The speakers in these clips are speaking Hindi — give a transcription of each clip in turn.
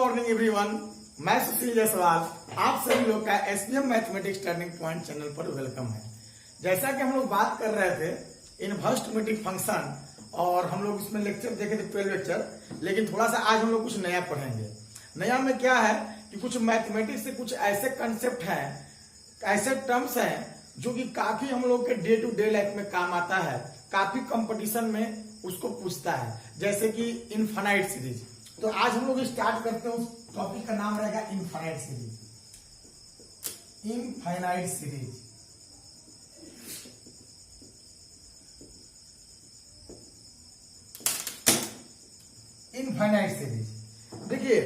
मॉर्निंग एवरीवन, मैं सुशील जायसवाल आप सभी लोग का SPM mathematics turning point channel पर वेलकम है। जैसा कि हम लोग बात कर रहे थे इनवर्स ट्रिमेटिक फंक्शन और हम लोग इसमें लेक्चर देखे थे 12 लेक्चर, लेकिन थोड़ा सा आज हम लोग कुछ नया पढ़ेंगे। नया में क्या है कि कुछ मैथमेटिक्स से कुछ ऐसे कंसेप्ट हैं, ऐसे टर्म्स हैं जो कि काफी हम लोग के डे टू डे लाइफ में काम आता है, काफी कंपटीशन में उसको पूछता है, जैसे कि इनफाइनाइट सीरीज। तो आज हम लोग स्टार्ट करते हैं, उस टॉपिक का नाम रहेगा infinite series. Infinite series infinite series देखिए,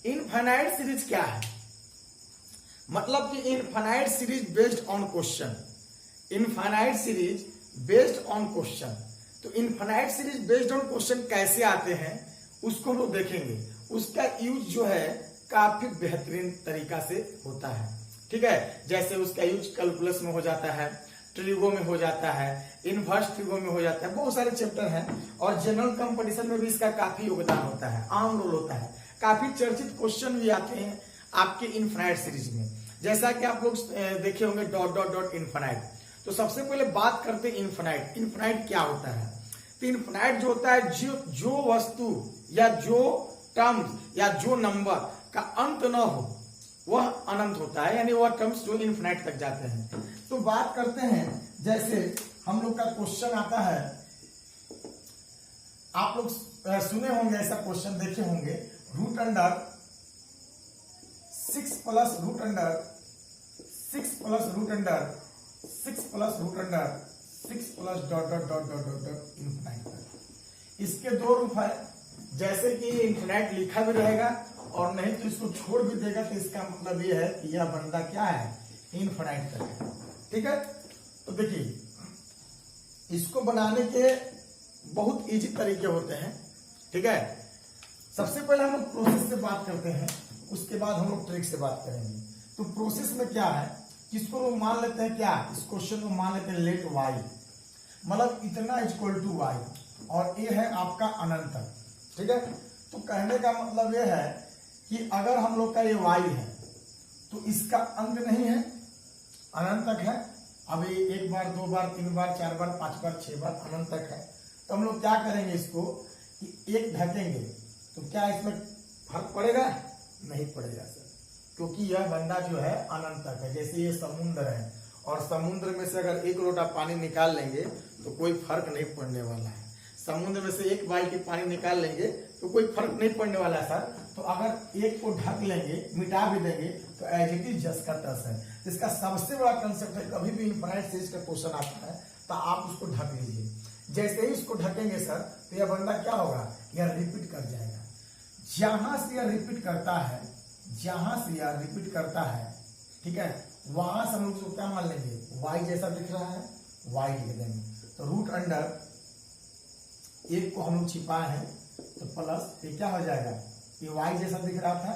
इनफाइनाइट सीरीज क्या है? मतलब कि infinite series based on question. Infinite series based on question. तो infinite series based on question कैसे आते हैं उसको हम लोग देखेंगे। उसका यूज जो है काफी बेहतरीन तरीका से होता है, ठीक है। जैसे उसका यूज कैलकुलस में हो जाता है, ट्रिगो में हो जाता है, इनवर्स ट्रिगो में हो जाता है, बहुत सारे चैप्टर हैं। और जनरल कंपटीशन में भी इसका काफी योगदान होता है, आम रोल होता है। काफी चर्चित क्वेश्चन भी आते हैं आपके इनफाइनाइट सीरीज में, जैसा कि आप लोग देखे होंगे डॉट डॉट डॉट इनफाइनाइट। तो सबसे पहले बात करते हैं इनफाइनाइट। इनफाइनाइट क्या होता है? तो इनफाइनाइट जो होता है, जो वस्तु या जो टर्म्स या जो नंबर का अंत न हो वह अनंत होता है, यानी वह टर्म्स जो इनफाइनाइट तक जाते हैं। तो बात करते हैं, जैसे हम लोग का क्वेश्चन आता है, आप लोग सुने होंगे, ऐसा क्वेश्चन देखे होंगे, root under 6 plus root under 6 plus root under 6 plus root under 6 plus dot dot dot dot dot dot infinite. इसके दो रूप है, जैसे कि इनफाइनाइट लिखा भी रहेगा और नहीं तो इसको छोड़ भी देगा, तो इसका मतलब ये है कि यह बंदा क्या है, इनफाइनाइट तक है, ठीक है। तो देखिए, इसको बनाने के बहुत इजी तरीके होते हैं, ठीक है। सबसे पहले हम लोग प्रोसेस से बात करते हैं, उसके बाद हम लोग ट्रिक से बात करेंगे। तो प्रोसेस में क्या है, किसको लोग मान लेते हैं, क्या इस क्वेश्चन को मान लेते हैं लेट वाई, मतलब इतना इक्वल टू वाई, और ये है आपका अनंत, ठीक है। तो कहने का मतलब ये है कि अगर हम लोग का ये वाई है तो इसका अंत नहीं है, अनंत तक है। अब ये 1 बार 2 बार 3 बार 4 बार 5 बार 6 बार अनंत तक है। तो हम लोग क्या करेंगे, इसको कि एक ढकेंगे तो क्या इसमें फर्क पड़ेगा? नहीं पड़ेगा सर, क्योंकि यह बंदा जो है अनंत तक है। जैसे ये समुद्र है और समुद्र में से अगर 1 लोटा पानी निकाल लेंगे तो कोई फर्क नहीं पड़ने वाला है। समुद्र में से 1 बाल्टी पानी निकाल लेंगे तो कोई फर्क नहीं पड़ने वाला है सर। तो अगर एक को ढक लेंगे, मिटा भी देंगे, तो एज इट इज जस का तस है। इसका सबसे बड़ा कंसेप्ट है, कभी भी इनफाइनाइट सीरीज का क्वेश्चन आता है तो आप उसको ढक लीजिए। जैसे ही इसको ढकेंगे सर, तो यह बंदा क्या होगा, यह रिपीट कर जाएगा। जहां से यह रिपीट करता है, जहां से यह रिपीट करता है, ठीक है, वहां से हम लोग उसको क्या मान लेंगे, वाई जैसा दिख रहा है, वाई लिख देंगे। तो रूट अंडर 1 को हम लोग छिपाए हैं, तो प्लस ये क्या हो जाएगा, ये वाई जैसा दिख रहा था,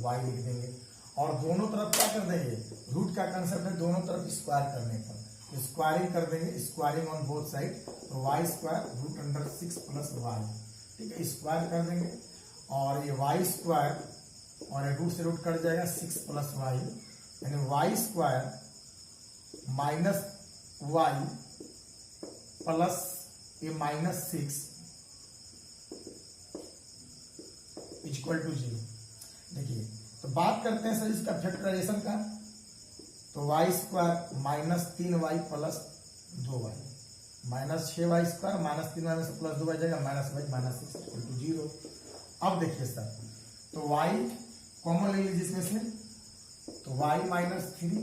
वाई लिख देंगे। और दोनों तरफ क्या कर देंगे, रूट का कंसेप्ट है दोनों तरफ स्क्वायर करने का, स्क्वायरिंग कर देंगे, स्क्वायरिंग ऑन बोथ साइड। तो Y square root under 6 plus Y, ठीक है, स्क्वायर कर देंगे। और ये वाई स्क्वायर और ये रूट से रूट कट जाएगा 6 प्लस वाई, यानी Y square minus Y plus ये -6 इक्वल टू 0। देखिए, तो बात करते हैं सर इसका फैक्टराइजेशन का। तो Y square -3y plus 2y, -6y square -3y में से प्लस 2y जाएगा, -y -6 इक्वल टू 0। अब देखिए सर, तो y कॉमन ले लीजिए इसमें से, तो y -3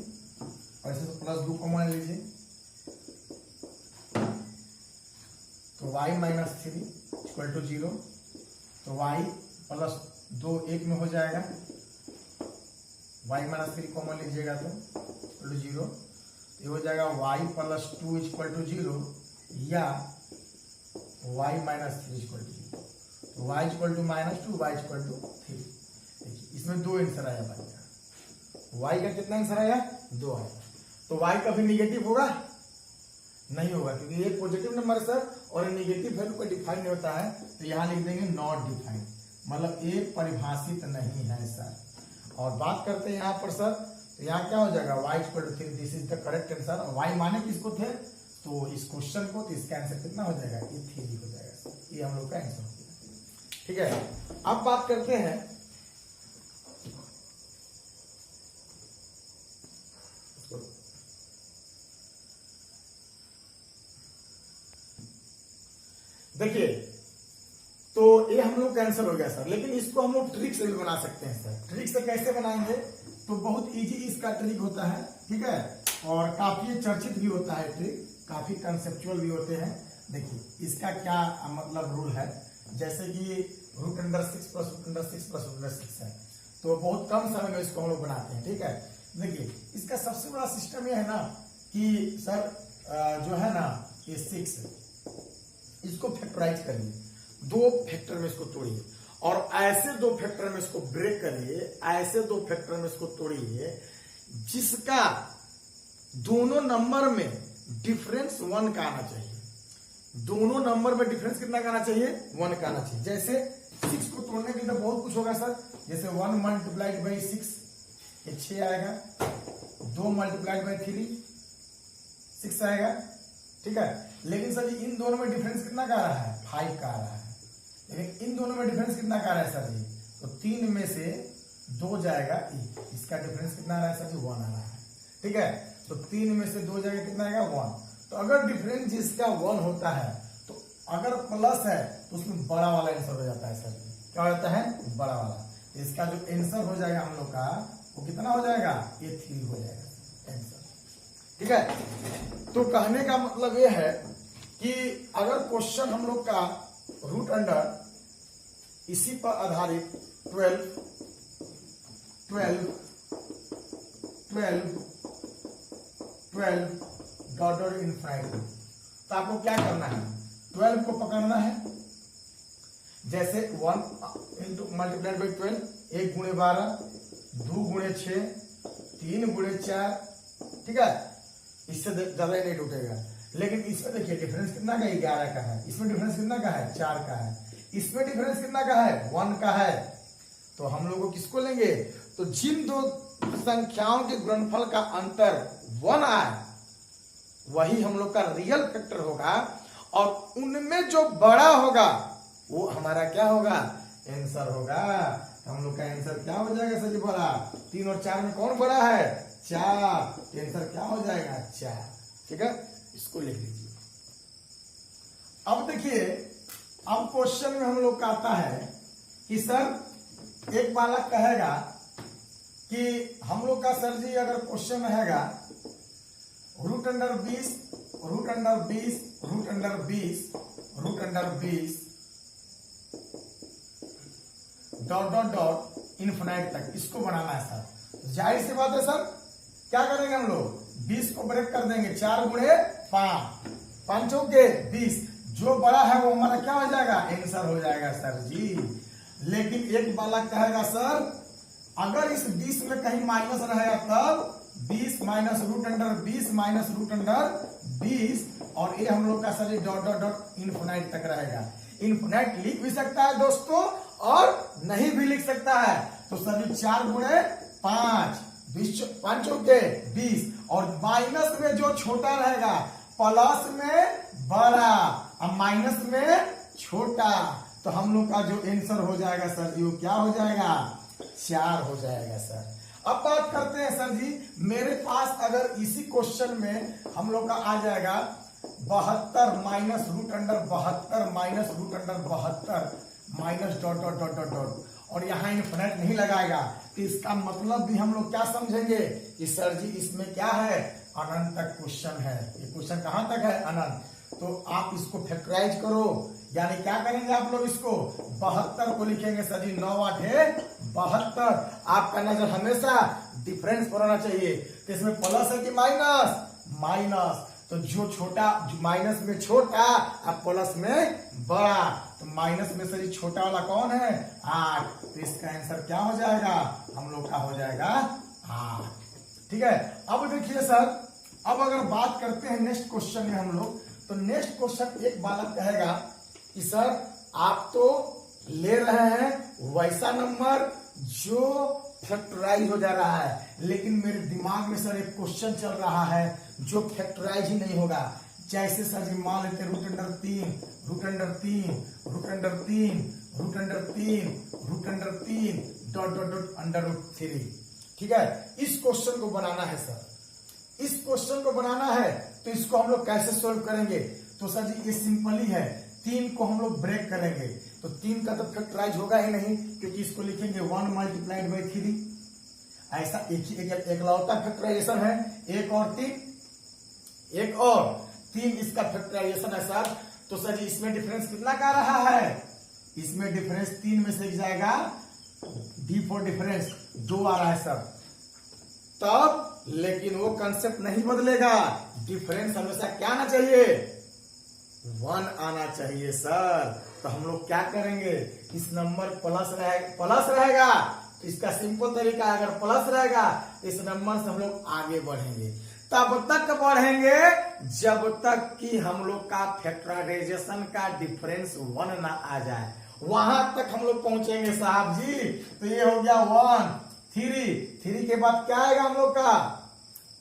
और इसमें प्लस 2 कॉमन ले लीजिए, तो y -3 इक्वल टू 0। तो y प्लस 2 1 में हो जाएगा, y -3 कॉमन लीजिएगा तो इक्वल टू 0। ये हो जाएगा y प्लस 2 इक्वल टू 0 या y -3 इक्वल टू 0। तो y equal to -2, y equal to 3। देखिए, इसमें 2 आंसर आया भाई का। y का कितना आंसर आया, 2 आया। तो y कभी निगेटिव होगा? नहीं होगा, क्योंकि ये पॉजिटिव नंबर सर और नेगेटिव वैल्यू को डिफाइन नहीं होता है। तो यहाँ लिख देंगे नॉट डिफाइंड। मतलब ए परिभाषित नहीं है सर। और बात करते हैं यहाँ पर सर, तो यहाँ क्या हो जाएगा y equal to 3, this is the correct answer. y माने किसको थे, तो इस क्वेश्चन को, तो इसका आंसर कितना हो जाएगा, ये 3 हो जाएगा सर। ये हम लोग का आंसर हो गया। ठीक है, अब बात करते हैं देखिए, तो ये हम लोग का आंसर हो गया सर। लेकिन इसको हम लोग ट्रिक से भी बना सकते हैं सर। ट्रिक से कैसे बनाएंगे, तो बहुत इजी इसका ट्रिक होता है। ठीक है, और काफी चर्चित भी होता है ट्रिक, काफी कंसेप्चुअल भी होते हैं। देखिए इसका क्या मतलब रूल है, जैसे कि √6 प्लस √6 प्लस √6 है, तो बहुत कम समय में इसको हम लोग बनाते हैं। ठीक है, देखिए इसका सबसे बड़ा सिस्टम यह है ना कि सर जो है ना ये 6, इसको फैक्टराइज करिए, 2 फैक्टर में इसको तोड़िए, और ऐसे 2 फैक्टर में इसको ब्रेक करिए, ऐसे 2 फैक्टर में इसको तोड़िए जिसका दोनों नंबर में डिफरेंस 1 का आना चाहिए। दोनों नंबर में डिफरेंस कितना का आना चाहिए, 1 का आना चाहिए। जैसे 6 को तोड़ने के लिए तो बहुत कुछ होगा सर, जैसे 1 मल्टीप्लाइड बाई 6 ये 6 आएगा, 2 मल्टीप्लाइड बाई 3 6 आएगा। ठीक है, लेकिन सर इन दोनों में डिफरेंस कितना का रहा है, 5 का आ रहा है। लेकिन इन दोनों में डिफरेंस कितना का रहा है सर जी, तो 3 में से 2 जाएगा, इसका डिफरेंस कितना आ रहा है सर जी, 1 आ रहा है। ठीक है, तो 3 में से 2 जाएगा, कितना आएगा, 1। तो अगर डिफरेंस जिसका 1 होता है, तो अगर प्लस है तो उसमें बड़ा वाला आंसर हो जाता है सर जी। क्या हो जाता है, बड़ा वाला। इसका जो आंसर हो जाएगा हम लोग का, वो कितना हो जाएगा, ये 3 हो जाएगा आंसर। ठीक है, तो कहने का मतलब ये है कि अगर क्वेश्चन हम लोग का रूट अंडर इसी पर आधारित 12 डॉट डॉट इनफाइनाइट, तो आपको क्या करना है, 12 को पकड़ना है, जैसे 1 इंटू मल्टीप्लाइड बाई 12, 1 गुणे 12, 2 गुणे 6, 3 गुणे 4। ठीक है, इससे ज्यादा ही नहीं टूटेगा। लेकिन इसमें देखिए डिफरेंस कितना का, 11 का है। इसमें डिफरेंस कितना का है, 4 का है। इसमें डिफरेंस कितना का है, 1 का है। तो हम लोग किसको लेंगे, तो जिन 2 संख्याओं के गुणनफल का अंतर 1 आए, वही हम लोग का रियल फैक्टर होगा, और उनमें जो बड़ा होगा वो हमारा क्या होगा, आंसर होगा। तो हम लोग का आंसर क्या हो जाएगा सर जी, बड़ा। 3 और 4 में कौन बड़ा है, 4। आंसर क्या हो जाएगा, 4। ठीक है, इसको लिख लीजिए। अब देखिए, अब क्वेश्चन में हम लोग का आता है कि सर एक बालक कहेगा कि हम लोग का सर जी अगर क्वेश्चन रहेगा √20 डॉट डॉट डॉट इनफिनाइट तक इसको बनाना है सर। जाहिर सी बात है सर, क्या करेंगे हम लोग, 20 को ब्रेक कर देंगे, 4 गुणे 5, 5 चौके 20, जो बड़ा है वो हमारा क्या हो जाएगा, आंसर हो जाएगा सर जी। लेकिन एक बालक कहेगा सर अगर इस 20 में कहीं माइनस रहेगा तब 20 माइनस √20 माइनस √20, और ये हम लोग का sir dot dot dot infinite तक रहेगा। इनफिनाइट लिख भी सकता है दोस्तों और नहीं भी लिख सकता है। तो सर 4 गुणे 5, 5 चौके 20, और माइनस में जो छोटा रहेगा, प्लस में बड़ा और माइनस में छोटा, तो हम लोग का जो आंसर हो जाएगा सर जी वो क्या हो जाएगा, 4 हो जाएगा सर। अब बात करते हैं सर जी, मेरे पास अगर इसी क्वेश्चन में हम लोग का आ जाएगा 72 minus √72 minus √72 minus dot dot dot dot dot, और यहाँ इनफिनिट नहीं लगाएगा, तो इसका मतलब भी हम लोग क्या समझेंगे कि सर जी इसमें क्या है, अनंत तक क्वेश्चन है। ये क्वेश्चन कहां तक है, अनंत। तो आप इसको फैक्टराइज करो, यानी क्या करेंगे आप लोग, इसको 72 को लिखेंगे सर जी 9 8 72। आपका नजर हमेशा डिफरेंस पर होना चाहिए, तो इसमें प्लस है कि माइनस, माइनस। तो जो छोटा, माइनस में छोटा और प्लस में बड़ा, तो माइनस में सर छोटा वाला कौन है, 8। तो इसका आंसर क्या हो जाएगा, हम लोग का हो जाएगा 8। ठीक है, अब देखिए सर, अब अगर बात करते हैं नेक्स्ट क्वेश्चन में हम लोग, तो नेक्स्ट क्वेश्चन एक बालक कहेगा कि सर आप तो ले रहे हैं वैसा नंबर जो फैक्टराइज हो जा रहा है। लेकिन मेरे दिमाग में सर एक क्वेश्चन चल रहा है जो फैक्टराइज ही नहीं होगा। जैसे सर जी मान लेते root under 3, root under 3, root under 3, root under 3, root under 3 dot dot dot under root 3। ठीक है, इस क्वेश्चन को बनाना है सर, इस क्वेश्चन को बनाना है। तो इसको हम लोग कैसे सोल्व करेंगे? तो सर जी ये सिंपल ही है, 3 को हम लोग ब्रेक करेंगे। तो 3 का तो फैक्टराइज होगा ही नहीं, क्योंकि इसको लिखेंगे 1 मल्टीप्लाइड बाई 3। ऐसा एक लौटा फैक्टराइजेशन है। एक और 3 इसका फैक्टराइजेशन है सर। तो सर जी इसमें डिफरेंस कितना का रहा है? इसमें डिफरेंस 3 में से जाएगा, D4 डिफरेंस 2 आ रहा है सर। तब लेकिन वो कंसेप्ट नहीं बदलेगा, डिफरेंस हमेशा क्या आना चाहिए? 1 आना चाहिए सर। तो हम लोग क्या करेंगे? इस नंबर प्लस रहेगा तो इसका सिंपल तरीका, अगर प्लस रहेगा इस नंबर से हम लोग आगे बढ़ेंगे। तब तक बढ़ेंगे जब तक कि हम लोग का फैक्टराइजेशन का डिफरेंस 1 ना आ जाए, वहां तक हम लोग पहुंचेंगे साहब जी। तो ये हो गया 1, 3 के बाद क्या आएगा हम लोग का?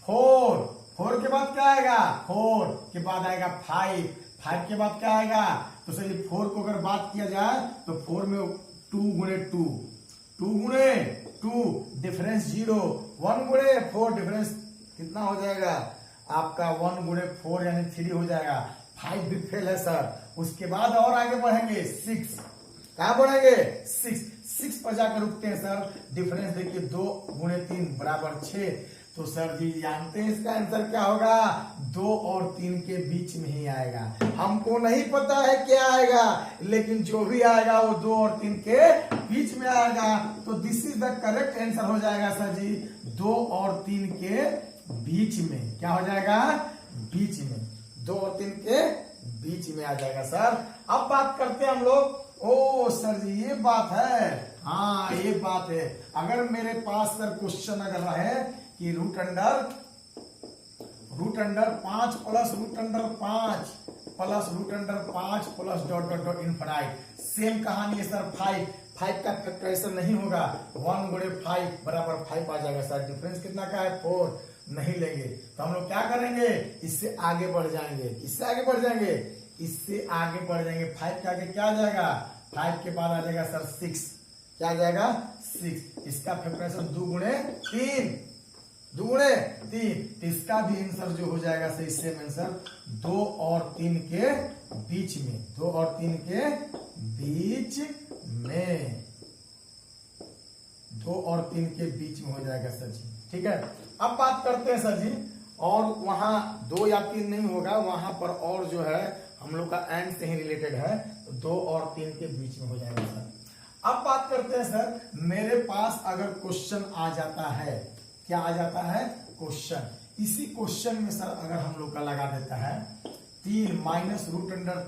4 के बाद क्या आएगा? 4 के बाद आएगा 5 के बाद क्या आएगा? तो चलिए 4 को अगर बात किया जाए तो 4 में 2 गुणे 2 डिफरेंस 0, 1 गुणे 4 डिफरेंस कितना हो जाएगा आपका? 1 गुणे 4 यानी 3 हो जाएगा। 5 भी फेल है सर। उसके बाद और आगे बढ़ेंगे 6, कहा बढ़ेंगे? 6 पर जाकर रुकते हैं सर। डिफरेंस देखिए 2 गुणे 3 बराबर 6। तो सर जी जानते हैं इसका आंसर क्या होगा? 2 और 3 के बीच में ही आएगा। हमको नहीं पता है क्या आएगा, लेकिन जो भी आएगा वो 2 और 3 के बीच में आएगा। तो this is the correct answer हो जाएगा सर जी, 2 और 3 के बीच में। क्या हो जाएगा? बीच में, 2 और 3 के बीच में आ जाएगा सर। अब बात करते हैं हम लोग। ओ सर जी ये बात है, हाँ ये बात है। अगर मेरे पास सर क्वेश्चन अगर रहे कि root under 5 plus root under 5 plus root under 5 plus dot dot dot infinite, same कहानी है सर। 5 का फैक्टराइजेशन नहीं होगा, 1 गुणे 5 बराबर 5 आ जाएगा सर। डिफरेंस कितना का है? 4 नहीं लेंगे तो हम लोग क्या करेंगे? इससे आगे बढ़ जाएंगे, इससे आगे बढ़ जाएंगे, इससे आगे बढ़ जाएंगे। 5 के आगे क्या आ जाएगा? 5 के बाद आ जाएगा सर 6। क्या आ जाएगा? 6। इसका फैक्टराइजेशन 2 गुणे 3, 2 गुणे 3। इसका भी आंसर जो हो जाएगा सही सेम आंसर, 2 और 3 के बीच में, 2 और 3 के बीच में, 2 और 3 के बीच में हो जाएगा सर जी। ठीक है, अब बात करते हैं सर जी, और वहां 2 या 3 नहीं होगा, वहां पर और जो है हम लोग का एंड से ही रिलेटेड है, तो 2 और 3 के बीच में हो जाएगा सर। अब बात करते हैं सर, मेरे पास अगर क्वेश्चन आ जाता है, क्या आ जाता है? क्वेश्चन। इसी क्वेश्चन में सर अगर हम लोग का लगा देता है 3 माइनस रूट अंडर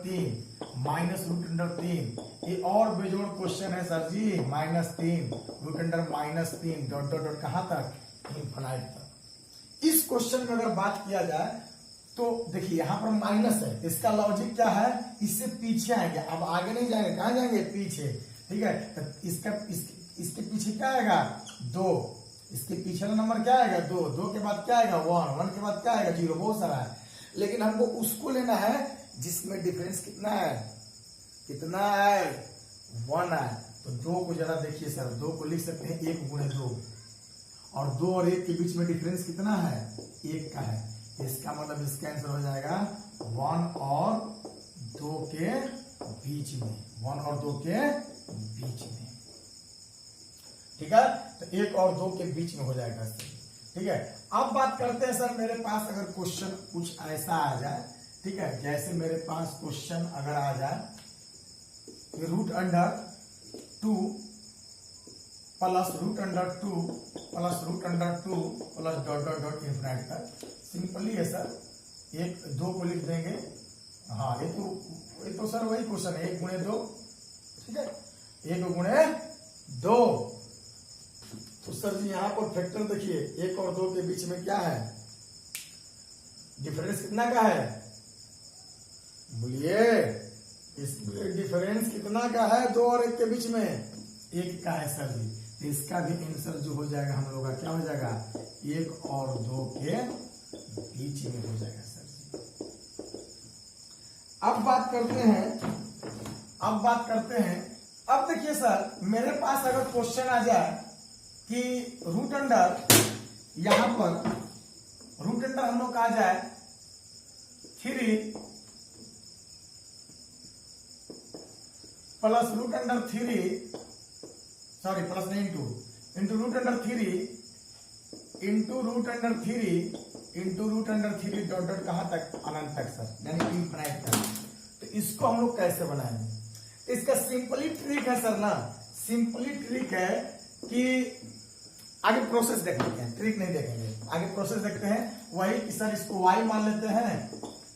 3, ये और बेजोड़ क्वेश्चन है sir ji. -3 root under -3 dot dot dot कहां तक? इनफिनाइट तक। इस क्वेश्चन में अगर बात किया जाए तो देखिए यहाँ पर माइनस है, इसका लॉजिक क्या है? इससे पीछे आएंगे, अब आगे नहीं जाएंगे, कहां जाएंगे? पीछे। ठीक है, तो इसके पीछे क्या आएगा? 2। इसके पीछे का नंबर क्या आएगा? 2 के बाद क्या आएगा? 1 के बाद क्या आएगा? 0। बहुत सारा है, लेकिन हमको उसको लेना है जिसमें डिफरेंस कितना है? 1 है। तो 2 को जरा देखिए सर, 2 को लिख सकते हैं 1 गुणे 2, और 2 और 1 के बीच में डिफरेंस कितना है? 1 का है। इसका मतलब इसका आंसर हो जाएगा 1 और 2 के बीच में, 1 और 2 के बीच में। ठीक है, तो 1 और 2 के बीच में हो जाएगा। ठीक है, अब बात करते हैं सर, मेरे पास अगर क्वेश्चन कुछ ऐसा आ जाए, ठीक है, जैसे मेरे पास क्वेश्चन अगर आ जाए root under 2 plus root under 2 plus root under 2 plus dot dot dot infinite तक। सिंपली है सर, 1 2 को लिख देंगे। हाँ ये तो सर वही क्वेश्चन है, 1 गुणे 2। ठीक है, 1 गुणे 2। तो सर जी यहाँ पर फैक्टर देखिए, 1 और 2 के बीच में क्या है? डिफरेंस कितना का है? बोलिए, इसमें डिफरेंस कितना का है? 2 और 1 के बीच में 1 का है सर जी, तो इसका भी आंसर जो हो जाएगा हम लोग का क्या हो जाएगा, 1 और 2 के बीच में हो जाएगा सर जी। अब बात करते हैं, अब देखिए सर, मेरे पास अगर क्वेश्चन आ जाए कि रूट अंडर, यहां पर रूट अंडर हम लोग का आ जाए 3 plus root under 3, sorry plus नहीं into root under 3 into root under 3 into root under 3 dot dot कहां तक, अनंत तक सर, यानी इनफिनिट तक। तो इसको हम लोग कैसे बनाएंगे, इसका सिंपली ट्रिक है सर ना, सिंपली ट्रिक है कि आगे प्रोसेस देख लेते हैं, ट्रिक नहीं देखेंगे, आगे प्रोसेस देखते हैं। वही कि सर इसको y मान लेते हैं,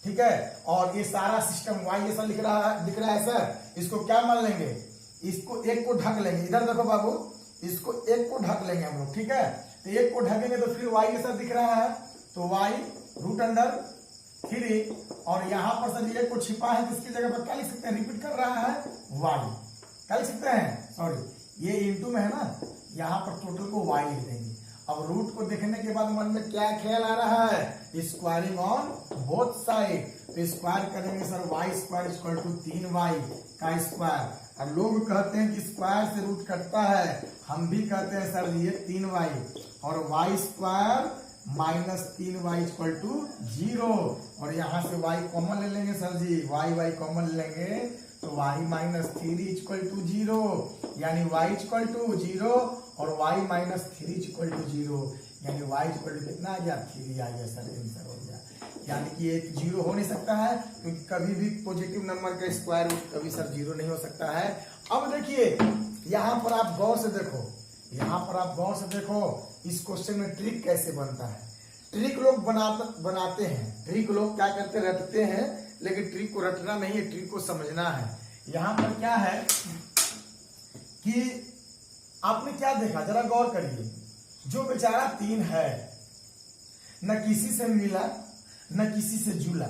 ठीक है, और ये सारा सिस्टम y जैसा दिख रहा है सर, इसको क्या मान लेंगे, इसको 1 को ढक लेंगे, इधर देखो बाबू, इसको 1 को ढक लेंगे हम लोग, ठीक है। तो 1 को ढकेंगे तो फिर y जैसा दिख रहा है, तो y रूट अंडर 3, और यहां पर सर 1 को छिपा है, तो इसकी जगह पर क्या लिख सकते हैं, रिपीट कर रहा है y, क्या लिख सकते हैं, सॉरी ये इंटू में है ना, यहाँ पर टोटल को y लिख देंगे। अब रूट को देखने के बाद मन में क्या ख्याल आ रहा है, स्क्वायरिंग ऑन बोथ साइड, तो स्क्वायर करेंगे sir y square equal to 3y का स्क्वायर। अब लोग कहते हैं कि स्क्वायर से रूट कटता है, हम भी कहते हैं सर ये 3y, और y square minus 3y equal to 0, और यहाँ से y कॉमन ले लेंगे सर जी, y कॉमन ले लेंगे तो y माइनस 3 इक्वल टू 0, यानी y इक्वल टू 0 और y माइनस 3 इक्वल टू 0, यानी y इक्वल टू कितना आ गया, 3 आ गया सर, आंसर हो गया। यानी कि ये 0 हो नहीं सकता है, क्योंकि कभी भी पॉजिटिव नंबर का स्क्वायर रूट कभी सर 0 नहीं हो सकता है। अब देखिए यहाँ पर आप गौर से देखो, यहाँ पर आप गौर से देखो इस क्वेश्चन में ट्रिक कैसे बनता है। ट्रिक लोग बनाते हैं, ट्रिक लोग क्या करते, रटते हैं, लेकिन ट्रिक को रटना नहीं है, ट्रिक को समझना है। यहाँ पर क्या है कि आपने क्या देखा, जरा गौर करिए, जो बेचारा 3 है, न किसी से मिला न किसी से जुला,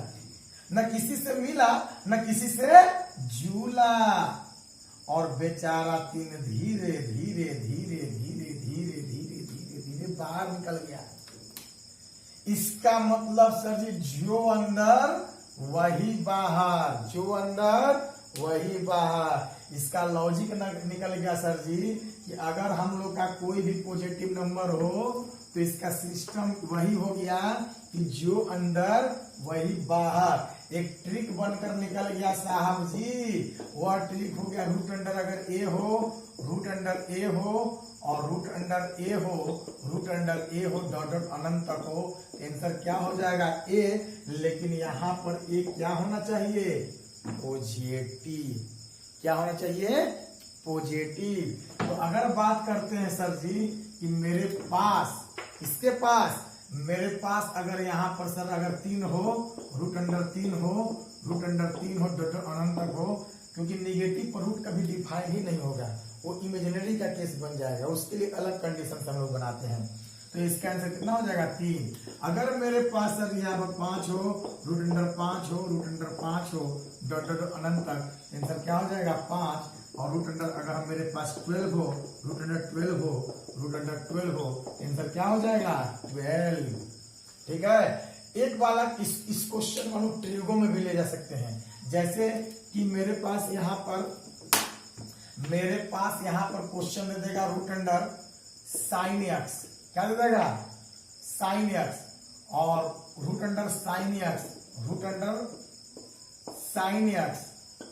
न किसी से मिला न किसी से जुला, और बेचारा 3 धीरे धीरे धीरे धीरे धीरे धीरे धीरे धीरे बाहर निकल गया। इसका मतलब सर जी जो अंदर वही बाहर, जो अंदर वही बाहर। इसका लॉजिक निकल गया सर जी कि अगर हम लोग का कोई भी पॉजिटिव नंबर हो तो इसका सिस्टम वही हो गया कि जो अंदर वही बाहर। एक ट्रिक बनकर निकल गया साहब जी, वह ट्रिक हो गया रूट अंडर अगर ए हो, रूट अंडर ए हो, और रूट अंडर ए हो, रूट अंडर ए हो डॉट डॉट अनंत तक हो, आंसर क्या हो जाएगा ए। लेकिन यहाँ पर ए क्या होना चाहिए, पॉजिटिव। क्या होना चाहिए, पॉजिटिव। तो अगर बात करते हैं सर जी कि मेरे पास, इसके पास, मेरे पास अगर यहाँ पर सर अगर 3 हो, रूट अंडर 3 हो, रूट अंडर 3 हो डॉट डॉट अनंत तक हो, क्योंकि निगेटिव पर रूट कभी डिफाइन ही नहीं होगा, वो इमेजिनरी का केस बन जाएगा, उसके लिए अलग कंडीशन हम लोग बनाते हैं। तो इसका आंसर कितना हो जाएगा 3। अगर मेरे पास सर यहाँ पर 5 हो, रूट अंडर 5 हो, रूट अंडर 5 हो डॉट डॉट अनंत तक, आंसर क्या हो जाएगा 5। और रूट अंडर अगर मेरे पास 12 हो, रूट अंडर 12 हो, रूट अंडर 12 हो, आंसर क्या हो जाएगा 12। ठीक है। एक वाला इस क्वेश्चन को हम लोग ट्रिगो में भी ले जा सकते हैं, जैसे कि मेरे पास यहाँ पर क्वेश्चन दे देगा रूट अंडर साइन एक्स, क्या दे देगा साइन एक्स, और root under sine X, root under sine X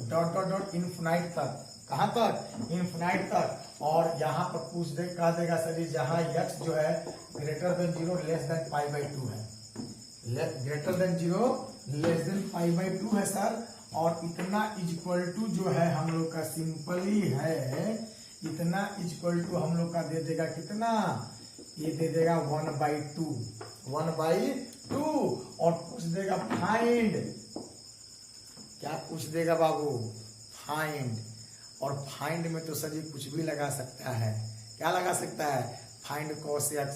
dot dot dot infinite तक, कहां तक, इनफिनाइट तक। और यहाँ पर पूछ दे कहा देगा सर जहां एक्स जो है ग्रेटर देन 0 लेस देन π/2 है, ग्रेटर देन 0 लेस देन π/2 है सर। और इतना इक्वल टू जो है हम लोग का सिंपली है, इतना इक्वल टू हम लोग का दे देगा कितना, ये दे देगा 1/2, 1/2। और पूछ देगा फाइंड, क्या पूछ देगा बाबू, फाइंड। और फाइंड में तो सर जी कुछ भी लगा सकता है, क्या लगा सकता है, find cos x,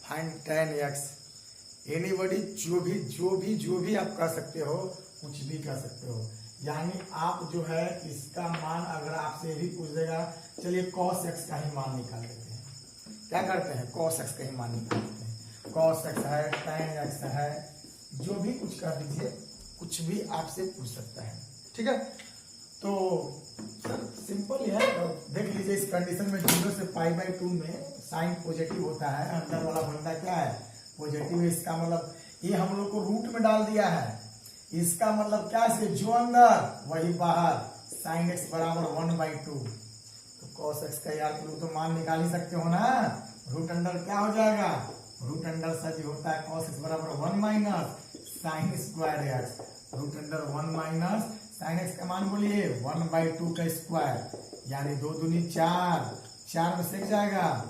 find tan x, anybody, जो भी आप कह सकते हो, कुछ भी कह सकते हो। यानी आप जो है इसका मान अगर आपसे भी पूछ देगा, चलिए cos x का ही मान निकाल लेते हैं। क्या करते हैं, cos x का ही मान निकाल लेते हैं। cos x है, tan x है, जो भी कुछ कर दीजिए, कुछ भी आपसे पूछ सकता है। ठीक है, तो सर सिंपल ही है। तो देख लीजिए इस कंडीशन में 0 से π/2 में साइन पॉजिटिव होता है, अंदर वाला बंदा क्या है, पॉजिटिव। इसका मतलब ये हम लोग को रूट में डाल दिया है, इसका मतलब क्या है, जो अंदर वही बाहर, साइन x बराबर 1/2। तो cos x का यार तुम तो मान निकाल ही सकते हो ना, रूट अंडर क्या हो जाएगा, रूट अंडर सच होता है cos x बराबर 1 minus sine square x, root under 1 minus sine x का मान बोलिए 1/2 का स्क्वायर, यानी 2 दूनी 4, 4 में सेक जाएगा,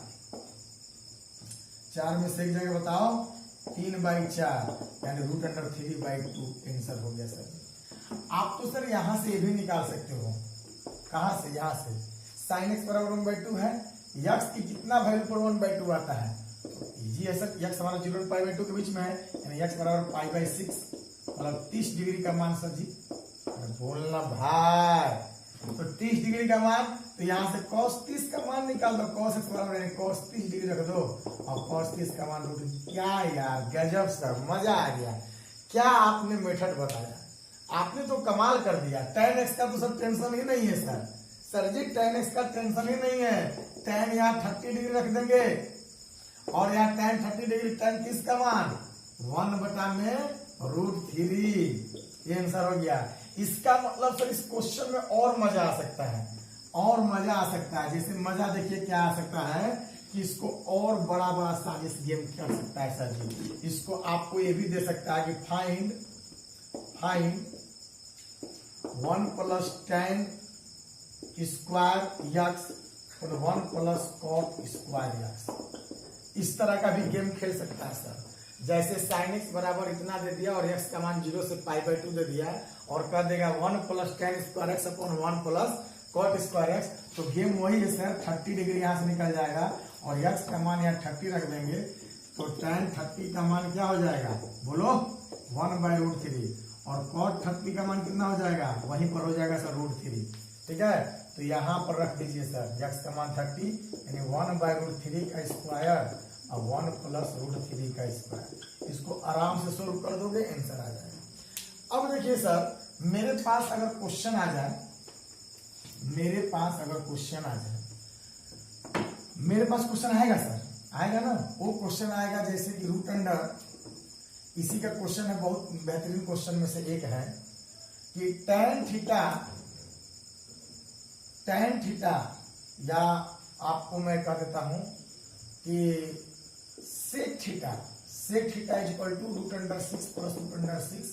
4 में सेक जाएगा, बताओ 3/4, यानी रूट अंडर 3/2 आंसर हो गया सर। आप तो सर यहां से ये भी निकाल सकते हो, कहां से, यहां से साइन x बराबर 1/2 है, x की कितना वैल्यू पर 1/2 आता है, तो इजी है सर, x हमारा 0 और π/2 के बीच में है, यानी x बराबर π/6, मतलब 30 डिग्री का मान सर जी। बोलना भाई, तो 30 डिग्री का मान, तो यहाँ से cos 30 का मान निकाल दो, cos x बराबर यानी cos 30 डिग्री रख दो, और cos 30 का मान रूट। क्या यार गजब सर, मजा आ गया, क्या आपने मेथड बताया, आपने तो कमाल कर दिया। tan x का तो सर टेंशन ही नहीं है सर, सर जी tan x का टेंशन ही नहीं है, tan यहाँ 30 डिग्री रख देंगे, और यहाँ tan 30 डिग्री, tan 30 का मान 1/√3, ये आंसर हो गया। इसका मतलब सर इस क्वेश्चन में और मजा आ सकता है, और मजा आ सकता है। जैसे मजा देखिए क्या आ सकता है कि इसको और बड़ा बड़ा साजिश गेम कर सकता है सर जी। इसको आपको ये भी दे सकता है कि फाइंड 1 + tan स्क्वायर x और 1 + cot स्क्वायर x, इस तरह का भी गेम खेल सकता है सर। जैसे sin x बराबर इतना दे दिया और x का मान 0 से π/2 दे दिया, और कर देगा 1 + tan square x upon 1 + cot square x, तो गेम वही है सर, 30 डिग्री यहाँ से निकल जाएगा, और x का मान यहाँ 30 रख देंगे, तो tan 30 का मान क्या हो जाएगा, बोलो 1/√3, और cot 30 का मान कितना हो जाएगा, वहीं पर हो जाएगा सर √3। ठीक है, तो यहाँ पर रख दीजिए सर x का मान 30, यानी 1/√3 का स्क्वायर और 1 + √3 का स्क्वायर। इसको आराम से सोल्व कर दोगे, आंसर आ जाएगा। अब देखिए सर, मेरे पास अगर क्वेश्चन आ जाए, मेरे पास क्वेश्चन आएगा सर, आएगा ना, वो क्वेश्चन आएगा जैसे कि रूट अंडर, इसी का क्वेश्चन है, बहुत बेहतरीन क्वेश्चन में से एक है कि tan थीटा, या आपको मैं कह देता हूं कि sec थीटा इक्वल टू √6 + √6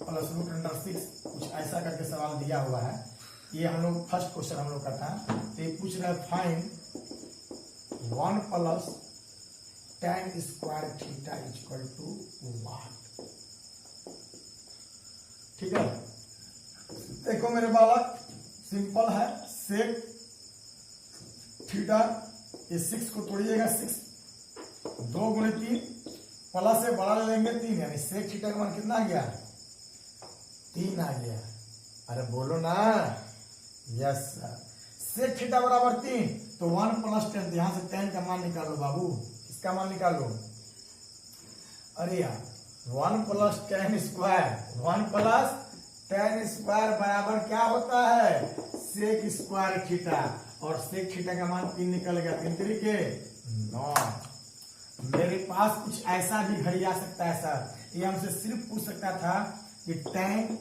+ √6, कुछ ऐसा करके सवाल दिया हुआ है। ये हम लोग फर्स्ट क्वेश्चन हम लोग का था, तो ये पूछ रहा है find 1 + tan square theta equal to what. ठीक है, देखो मेरे बालक, सिंपल है, sec थीटा, ये 6 को तोड़िएगा, 6 2 × 3 प्लस से बड़ा ले लेंगे 3, यानी sec थीटा का मान कितना आ गया, 3 आ गया। अरे बोलो ना, यस सर, sec थीटा बराबर 3, तो 1 + tan, यहां से tan का मान निकालो बाबू, इसका मान निकालो। अरे यार 1 + tan स्क्वायर, 1 + tan स्क्वायर बराबर क्या होता है, sec स्क्वायर थीटा, और sec थीटा का मान 3 निकल गया, 3 तरीके 9। मेरे पास कुछ ऐसा भी घड़ी आ सकता है सर, ये हमसे सिर्फ पूछ सकता था कि tan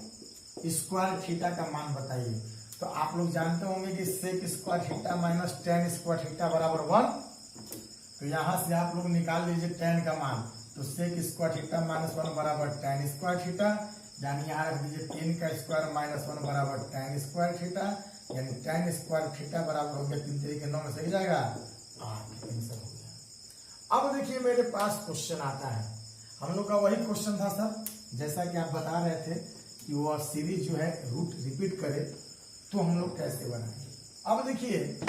स्क्वायर थीटा का मान बताइए। तो आप लोग जानते होंगे कि sec square theta minus tan square theta बराबर 1, तो यहां से आप लोग निकाल लीजिए tan का मान, तो sec स्क्वायर थीटा -1 बराबर tan स्क्वायर थीटा, यानी यहाँ रख दीजिए 3 का स्क्वायर -1 बराबर tan स्क्वायर थीटा, यानी tan स्क्वायर थीटा बराबर हो गया 3 तरीके 9 में से जाएगा 8, आंसर हो गया। अब देखिए मेरे पास क्वेश्चन आता है, हम लोग का वही क्वेश्चन था सर, जैसा कि आप बता रहे थे कि वह सीरीज जो है रूट रिपीट करे तो हम लोग कैसे बनाएंगे। अब देखिए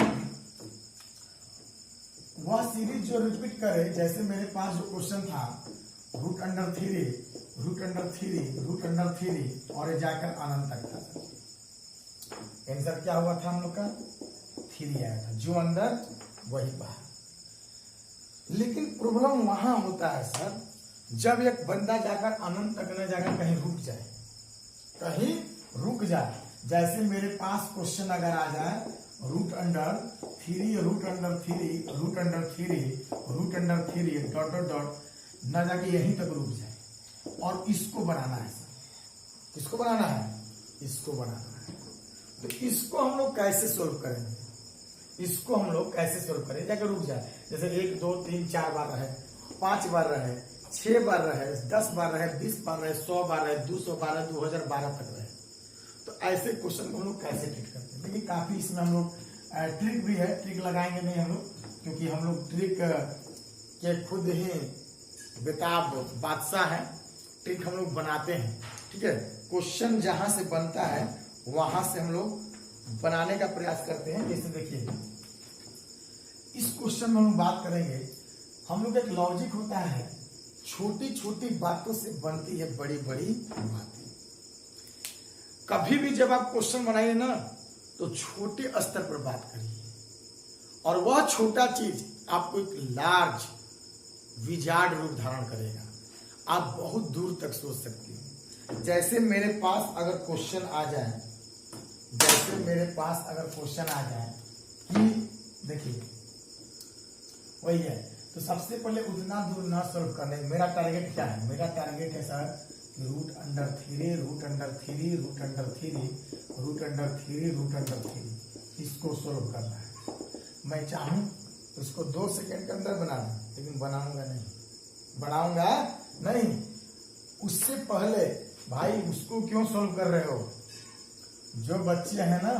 वह सीरीज जो रिपीट करे, जैसे मेरे पास जो क्वेश्चन था √3 और ये जाकर अनंत तक था। आंसर क्या हुआ था हम लोग का 3 आया था, जो अंदर वही बाहर। लेकिन प्रॉब्लम वहां होता है सर जब एक बंदा जाकर अनंत तक न जाकर कहीं रुक जाए, कहीं रुक जाए। जैसे मेरे पास क्वेश्चन अगर आ जाए root under 3 root under 3 root under 3 root under 3 dot dot dot, न जाके यहीं तक रुक जाए और इसको बनाना है सर। किसको बनाना है? इसको बनाना है। तो इसको हम लोग कैसे सोल्व करेंगे? इसको हम लोग कैसे सोल्व करें? जाकर रुक जाए, जैसे 1 2 3 4 बार रहे, 5 बार रहे, 6 बार रहे, 10 बार रहे, 20 बार रहे, 100 बार रहे, 200 बार रहे, 2012 तक रहे। तो ऐसे क्वेश्चन को हम लोग कैसे ट्रीट करते हैं? देखिए काफी इसमें हम लोग ट्रिक भी है, ट्रिक लगाएंगे नहीं हम लोग, क्योंकि हम लोग ट्रिक के खुद ही बेताब बादशाह है। ट्रिक हम लोग बनाते हैं, ठीक है। क्वेश्चन जहां से बनता है वहां से हम लोग बनाने का प्रयास करते हैं। जैसे देखिए इस क्वेश्चन में हम बात करेंगे, हम लोग एक लॉजिक होता है, छोटी छोटी बातों से बनती है बड़ी बड़ी बातें। कभी भी जब आप क्वेश्चन बनाइए ना तो छोटे स्तर पर बात करिए, और वह छोटा चीज आपको एक लार्ज विजार्ड रूप धारण करेगा। आप बहुत दूर तक सोच सकते हैं। जैसे मेरे पास अगर क्वेश्चन आ जाए, जैसे मेरे पास अगर क्वेश्चन आ जाए कि देखिए वही है, तो सबसे पहले उतना दूर ना सॉल्व करने। मेरा टारगेट क्या है? मेरा टारगेट है sir root under 3 root under 3 root under 3 root under 3 root under 3, इसको सोल्व करना है। मैं चाहूं तो इसको 2 सेकेंड के अंदर बना दूं, लेकिन बनाऊंगा नहीं, बनाऊंगा नहीं। उससे पहले भाई उसको क्यों सोल्व कर रहे हो? जो बच्चे हैं ना,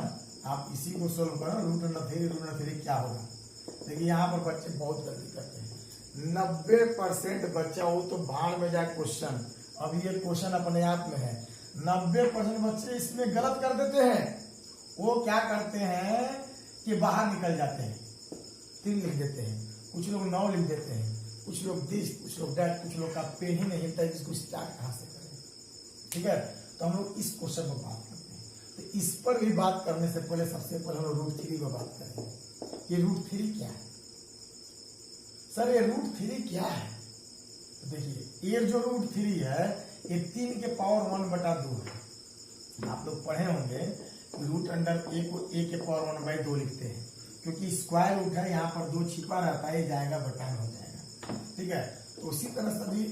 आप इसी को सोल्व करो। रूट अंडर 3 क्या होगा? देखिए यहाँ पर बच्चे बहुत गलती करते हैं। 90% बच्चा, वो तो भाड़ में जाए क्वेश्चन, अब ये क्वेश्चन अपने आप में है। 90% बच्चे इसमें गलत कर देते हैं। वो क्या करते हैं कि बाहर निकल जाते हैं, 3 लिख देते हैं, कुछ लोग 9 लिख देते हैं, कुछ लोग 10, कुछ लोग 10, कुछ लोग का पेन ही नहीं हिलता है, इसको स्टार्ट कहां से करें? ठीक है, तो हम लोग इस क्वेश्चन पर बात करते हैं। तो इस पर भी बात करने से पहले सबसे पहले हम लोग रूट 3 पर बात करेंगे। ये रूट 3 क्या है सर? ये रूट 3 क्या है? तो देखिए ये जो रूट 3 है ये 3 के पावर 1/2 है। आप लोग पढ़े होंगे रूट अंडर a को a के पावर 1/2 लिखते हैं, क्योंकि स्क्वायर रूट है, यहाँ पर 2 छिपा रहता है, जाएगा बटा में हो जाएगा। ठीक है, तो उसी तरह से भी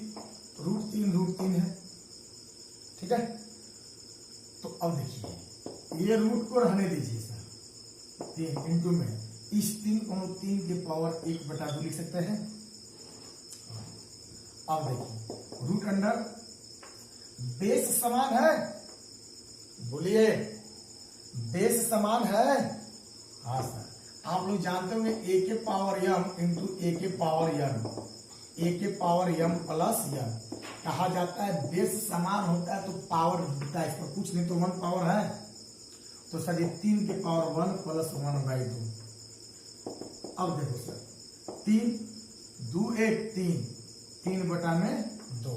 रूट 3 है। ठीक है, तो अब देखिए ये रूट को रहने दीजिए सर, 3 इंटू में इस 3 को 3 के पावर 1/2 लिख सकते हैं। अब देखिए रूट अंडर बेस समान है, बोलिए बेस समान है? हाँ सर, आप लोग जानते होंगे a के पावर m इंटू a के पावर m, a के पावर m प्लस m कहा जाता है। बेस समान होता है तो पावर दिखता है, इसका कुछ नहीं तो 1 पावर है। तो सर ये 3 के पावर 1 प्लस 1/2। अब देखो सर 3 2 1 3/2।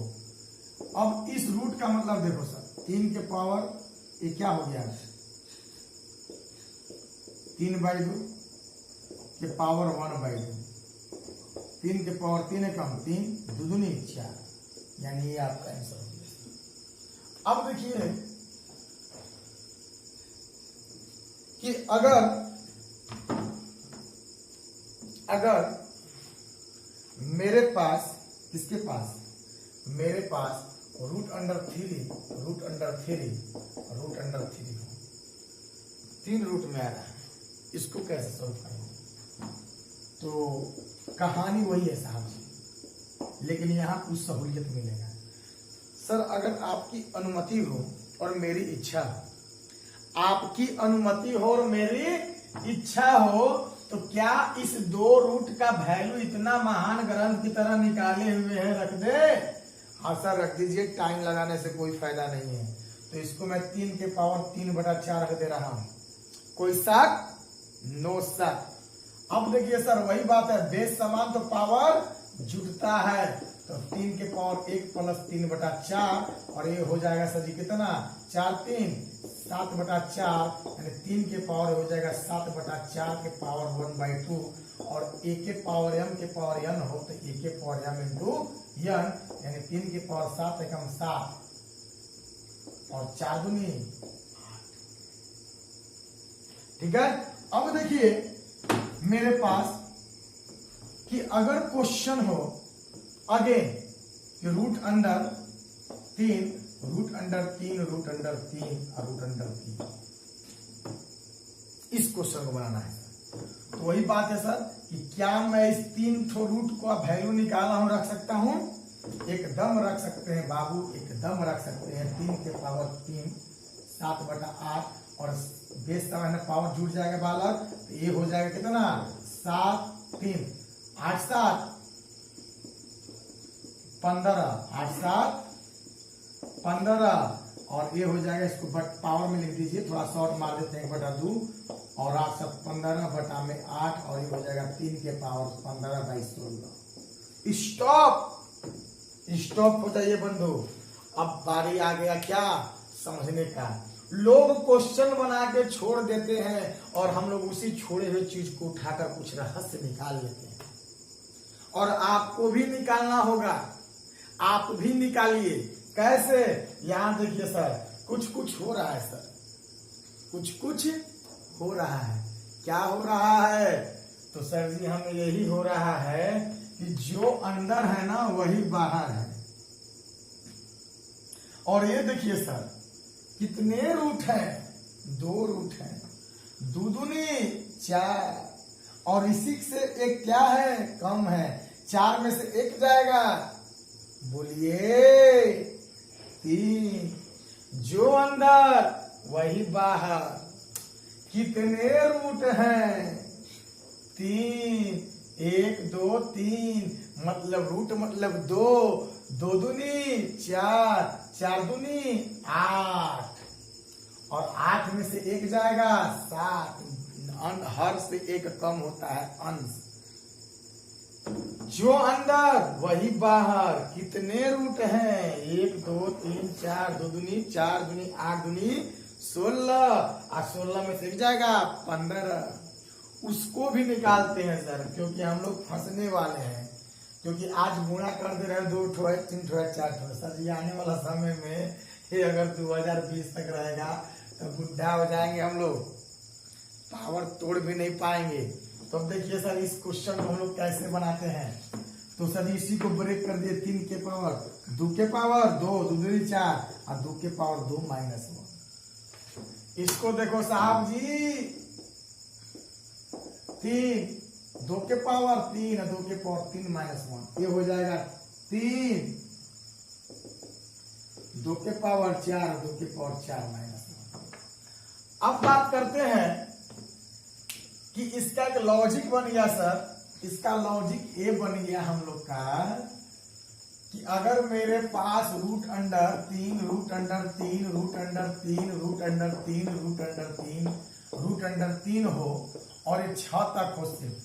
अब इस रूट का मतलब देखो सर 3 के पावर ये क्या हो गया 3/2 के पावर 1/2, 3 के पावर 3 है कम 3 2 दूनी 4, यानी ये आपका आंसर हो गया। अब देखिए कि अगर मेरे पास किसके पास, मेरे पास रूट अंडर 3 हो, 3 रूट में आ रहा है, इसको कैसे सॉल्व करेंगे? तो कहानी वही है साहब, लेकिन यहाँ कुछ सहूलियत मिलेगा सर। अगर आपकी अनुमति हो और मेरी इच्छा हो, आपकी अनुमति हो और मेरी इच्छा हो, तो क्या इस 2 रूट का वैल्यू इतना महान ग्रंथ की तरह निकाले हुए है रख दे? हाँ सर रख दीजिए, टाइम लगाने से कोई फायदा नहीं है। तो इसको मैं 3 के पावर 3/4 रख दे रहा हूं, कोई शक? नो शक। अब देखिए सर वही बात है, बेस समान तो पावर जुटता है, तो 3 के पावर 1 प्लस 3/4 और ये हो जाएगा सर जी कितना 4 3 7/4 यानी 3 के पावर हो जाएगा 7/4 के पावर 1/2 और a के पावर m के पावर n हो तो a के पावर m इंटू n यानी 3 के पावर 7 एकम 7 और 4 दूनी 8। ठीक है। अब देखिए मेरे पास कि अगर क्वेश्चन हो अगेन कि root under 3 root under 3 root under 3 और रूट अंडर 3 इस क्वेश्चन को बनाना है। तो वही बात है सर कि क्या मैं इस 3 ठो रूट को वैल्यू निकाला हूं रख सकता हूं, एकदम रख सकते हैं बाबू, एकदम रख सकते हैं। 3 के पावर 3 7/8 और बेस का मैंने पावर जुड़ जाएगा बालक तो ये हो जाएगा कितना 7 3 8 7 15 8 7 15 और ये हो जाएगा, इसको पावर में लिख दीजिए, थोड़ा शॉर्ट मार देते हैं 1/2 और 8 7 15 बटा में 8 और ये हो जाएगा 3 के पावर 15/16। स्टॉप हो जाइए बंधु। अब बारी आ गया क्या समझने का। लोग क्वेश्चन बना के छोड़ देते हैं और हम लोग उसी छोड़े हुए चीज को उठाकर कुछ रहस्य निकाल लेते हैं और आपको भी निकालना होगा, आप भी निकालिए। कैसे, यहां देखिए सर कुछ कुछ हो रहा है सर, कुछ कुछ हो रहा है। क्या हो रहा है तो सर जी हमें यही हो रहा है कि जो अंदर है ना वही बाहर है। और ये देखिए सर कितने रूट हैं, 2 रूट हैं, 2 दूनी 4 और इसी से एक क्या है कम है, 4 में से 1 जाएगा, बोलिए 3। जो अंदर वही बाहर। कितने रूट हैं 3 1 2 3 मतलब रूट मतलब 2 2 दूनी 4 4 दूनी 8 और 8 में से 1 जाएगा 7। हर से 1 कम होता है अंश। जो अंदर वही बाहर। कितने रूट हैं 1 2 3 4 2 दूनी 4 दूनी 8 दूनी 16 और 16 में से 1 जाएगा 15। उसको भी निकालते हैं सर क्योंकि हम लोग फंसने वाले हैं, क्योंकि आज गुणा कर दे रहे 2 ठो है 3 ठो है 4 ठो। सर ये आने वाला समय में ये अगर 2020 तक रहेगा तो बुढ़ा हो जाएंगे हम लोग, पावर तोड़ भी नहीं पाएंगे। तो अब देखिए सर इस क्वेश्चन को हम लोग कैसे बनाते हैं। तो सर इसी को ब्रेक कर दिए, 3 के पावर 2 के पावर 2 2 दूनी 4 और 2 के पावर 2 -1। इसको देखो साहब जी 3 2 के पावर 3 और 2 के पावर 3 -1 ये हो जाएगा 3 2 के पावर 4 और 2 के पावर 4 -1। अब बात करते हैं कि इसका एक लॉजिक बन गया सर। इसका लॉजिक ये बन गया हम लोग का कि अगर मेरे पास root under 3 root under 3 root under 3 root under 3 root under 3 root under 3 हो और ये 6 तक हो सिर्फ,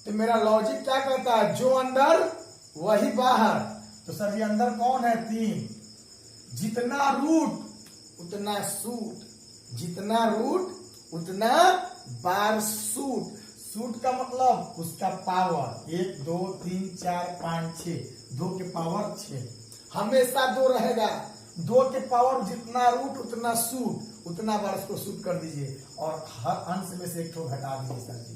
तो मेरा लॉजिक क्या कहता है जो अंदर वही बाहर। तो सर ये अंदर कौन है 3, जितना रूट उतना सूट, जितना रूट उतना बार सूट। सूट का मतलब उसका पावर 1 2 3 4 5 6 2 के पावर 6 हमेशा 2 रहेगा। 2 के पावर जितना रूट उतना सूट, उतना बार उसको सूट कर दीजिए और हर अंश में से 1 ठो घटा दीजिए सर जी,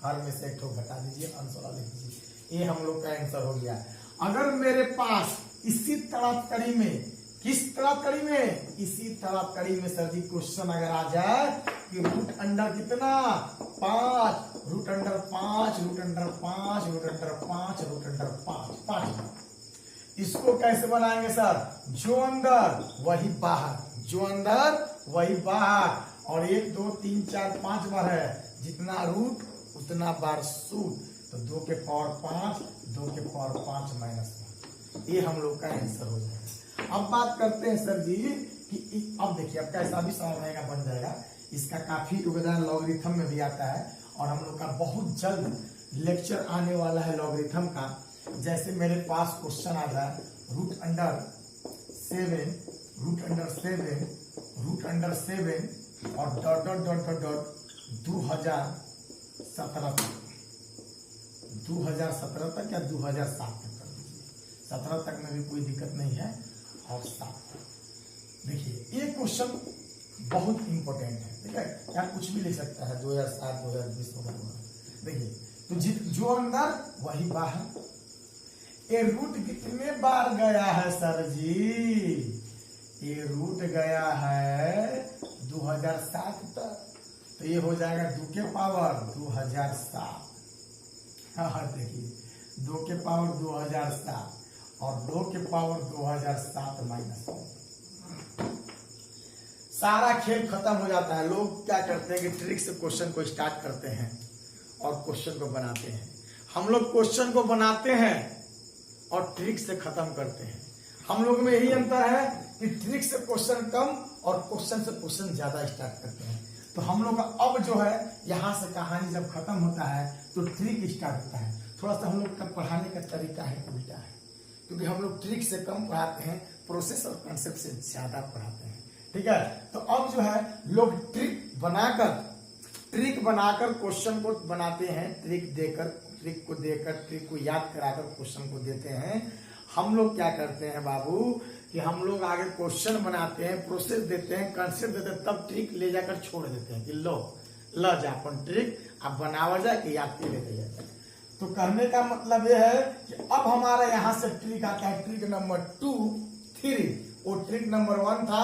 हर में से 1 ठो घटा दीजिए, अंश वाला लिख दीजिए। ये हम लोग का आंसर हो गया। अगर मेरे पास इसी तड़ाकड़ी में, किस तड़ाकड़ी में, इसी तड़ाकड़ी में सर जी क्वेश्चन अगर आ जाए कि रूट अंडर कितना 5 root under 5 root under 5 root under 5 root under 5 इसको कैसे बनाएंगे सर, जो अंदर वही बाहर, जो अंदर वही बाहर और 1 2 3 4 5 बार है, जितना रूट उतना बार सूट। तो 2 के पावर 5 2 के पावर 5 -1 ये हम लोग का आंसर हो जाएगा। अब बात करते हैं सर जी कि अब देखिए अब कैसा भी समझने का बन जाएगा। इसका काफी योगदान लॉगरिथम में भी आता है और हम लोग का बहुत जल्द लेक्चर आने वाला है लॉगरिथम का। जैसे मेरे पास क्वेश्चन आ जाए रूट अंडर 7 और dot dot dot dot dot 2017 तक या 2007 तक कर दीजिए। 17 तक में भी कोई दिक्कत नहीं है और 7 तक। देखिए ये क्वेश्चन बहुत इंपॉर्टेंट है, ठीक है, या कुछ भी लिख सकता है 2007 2020 वगैरह। देखिए तो जो अंदर वही बाहर। ये रूट कितने बार गया है सर जी? ये रूट गया है 2007 तक, तो ये हो जाएगा 2 के पावर 2007। हाँ देखिए 2 के पावर 2007 और 2 के पावर 2007 माइनस 1। सारा खेल खत्म हो जाता है। लोग क्या करते हैं कि ट्रिक से क्वेश्चन को स्टार्ट करते हैं और क्वेश्चन को बनाते हैं। हम लोग क्वेश्चन को बनाते हैं और ट्रिक से खत्म करते हैं। हम लोग में यही अंतर है कि ट्रिक से क्वेश्चन कम और क्वेश्चन से क्वेश्चन ज्यादा स्टार्ट करते हैं। तो हम लोग का अब जो है यहाँ से कहानी जब खत्म होता है तो ट्रिक स्टार्ट होता है। थोड़ा सा हम लोग का पढ़ाने का तरीका है उल्टा है, क्योंकि हम लोग ट्रिक से कम पढ़ाते हैं, प्रोसेस और कंसेप्ट से ज्यादा पढ़ाते हैं, ठीक है। तो अब जो है लोग ट्रिक बनाकर क्वेश्चन को बनाते हैं, ट्रिक को याद कराकर क्वेश्चन को देते हैं। हम लोग क्या करते हैं बाबू कि हम लोग आगे क्वेश्चन बनाते हैं, प्रोसेस देते हैं, कंसेप्ट देते हैं, तब ट्रिक ले जाकर छोड़ देते हैं कि लो जा अपन ट्रिक अब बनावा जाए कि याद के लेके जाए। तो करने का मतलब यह है कि अब हमारा यहाँ से ट्रिक आता है ट्रिक नंबर 2, 3। वो ट्रिक नंबर 1 था।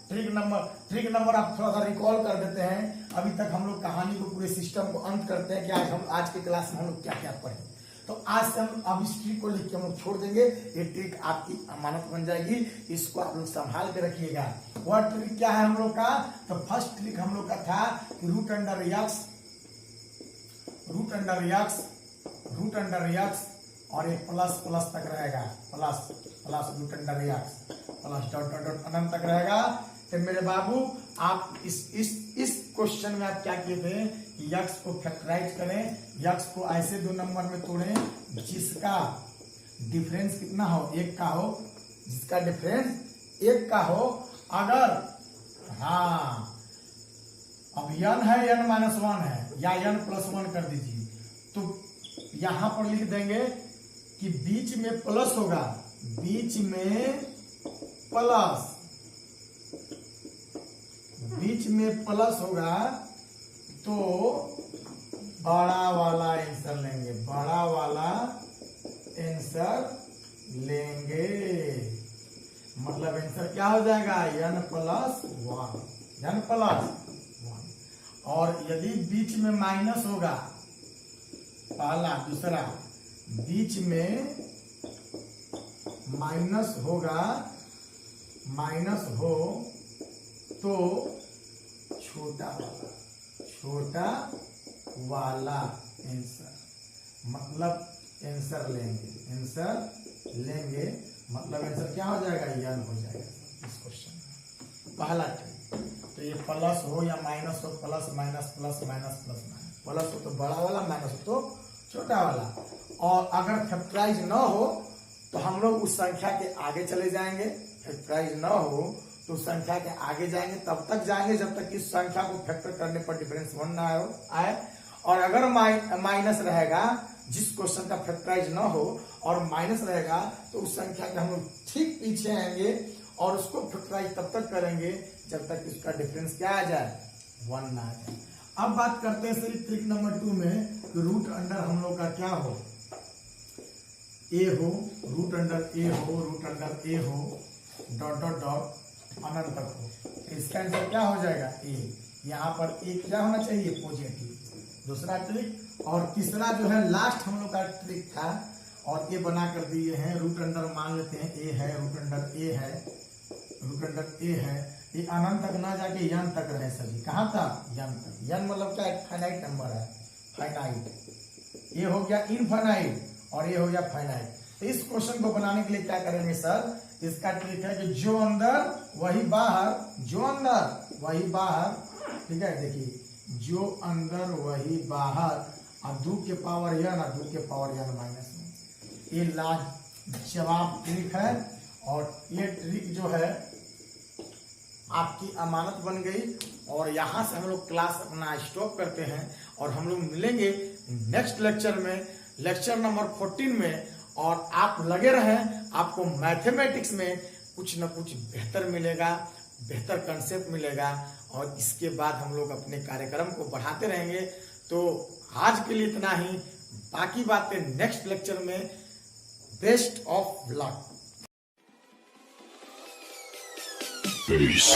ट्रिक नंबर आप थोड़ा सा रिकॉल कर देते हैं। अभी तक हम लोग कहानी को पूरे सिस्टम को अंत करते हैं कि आज के क्लास में हम लोग क्या क्या पढ़े। तो आज से हम अब इस ट्रिक को लिख के हम लोग छोड़ देंगे। ये ट्रिक आपकी अमानत बन जाएगी, इसको आप लोग संभाल के रखिएगा। वह ट्रिक क्या है हम लोग का? तो फर्स्ट ट्रिक हम लोग का था कि रूट अंडर यक्स और ये प्लस तक रहेगा, plus root under x plus dot dot dot अनंत तक रहेगा। तो मेरे बाबू आप इस क्वेश्चन में आप क्या किए थे कि यक्स को फैक्टराइज करें, यक्स को ऐसे 2 नंबर में तोड़ें जिसका डिफरेंस कितना हो, 1 का हो, जिसका डिफरेंस 1 का हो। अगर अब n है, n माइनस 1 है या n प्लस 1 कर दीजिए, तो यहां पर लिख देंगे कि बीच में प्लस होगा, बीच में प्लस होगा तो बड़ा वाला आंसर लेंगे, मतलब आंसर क्या हो जाएगा n प्लस 1। और यदि बीच में माइनस होगा, पहला दूसरा, बीच में माइनस हो तो छोटा वाला आंसर, मतलब आंसर लेंगे, मतलब आंसर क्या हो जाएगा, n हो जाएगा इस क्वेश्चन में। पहला ट्रिक, तो ये प्लस हो या माइनस हो, प्लस माइनस, प्लस हो तो बड़ा वाला, माइनस हो तो छोटा वाला। और अगर फैक्टराइज न हो तो हम लोग उस संख्या के आगे चले जाएंगे। फैक्टराइज न हो तो संख्या के आगे जाएंगे, तब तक जाएंगे जब तक इस संख्या को फैक्टर करने पर डिफरेंस 1 ना आए। और अगर माइनस रहेगा, जिस क्वेश्चन का फैक्टराइज न हो और माइनस रहेगा, तो उस संख्या के हम लोग ठीक पीछे आएंगे और उसको फैक्टराइज तब तक करेंगे जब तक इसका डिफरेंस क्या आ जाए, 1 ना आ जाए। अब बात करते हैं सर ट्रिक नंबर 2 में, रूट अंडर हम लोग का क्या हो, ए हो, रूट अंडर ए हो डॉट डॉट डॉट अनंत तक हो। इसका आंसर क्या हो जाएगा, ए। यहाँ पर ए क्या होना चाहिए, पॉजिटिव। दूसरा ट्रिक। और तीसरा जो है लास्ट हम लोग का ट्रिक था और ये बना कर दिए हैं। रूट अंडर मान लेते हैं ए है, रूट अंडर ए है, ये अनंत तक ना जाके n तक रहे सभी। कहाँ था, n तक। n मतलब क्या, एक फाइनाइट नंबर है, फाइनाइट। ये हो गया इनफाइनाइट और ये हो गया फाइनाइट। तो इस क्वेश्चन को बनाने के लिए क्या करेंगे सर, इसका ट्रिक है कि जो अंदर वही बाहर, ठीक है। देखिए जो अंदर वही बाहर, और 2 के पावर n और 2 के पावर n माइनस 1। ये लाजवाब ट्रिक है और ये ट्रिक जो है आपकी अमानत बन गई। और यहाँ से हम लोग क्लास अपना स्टॉप करते हैं और हम लोग मिलेंगे नेक्स्ट लेक्चर में, लेक्चर नंबर 14 में। और आप लगे रहें, आपको मैथमेटिक्स में कुछ न कुछ बेहतर मिलेगा, बेहतर कंसेप्ट मिलेगा और इसके बाद हम लोग अपने कार्यक्रम को बढ़ाते रहेंगे। तो आज के लिए इतना ही, बाकी बातें नेक्स्ट लेक्चर में। Best of luck. Peace.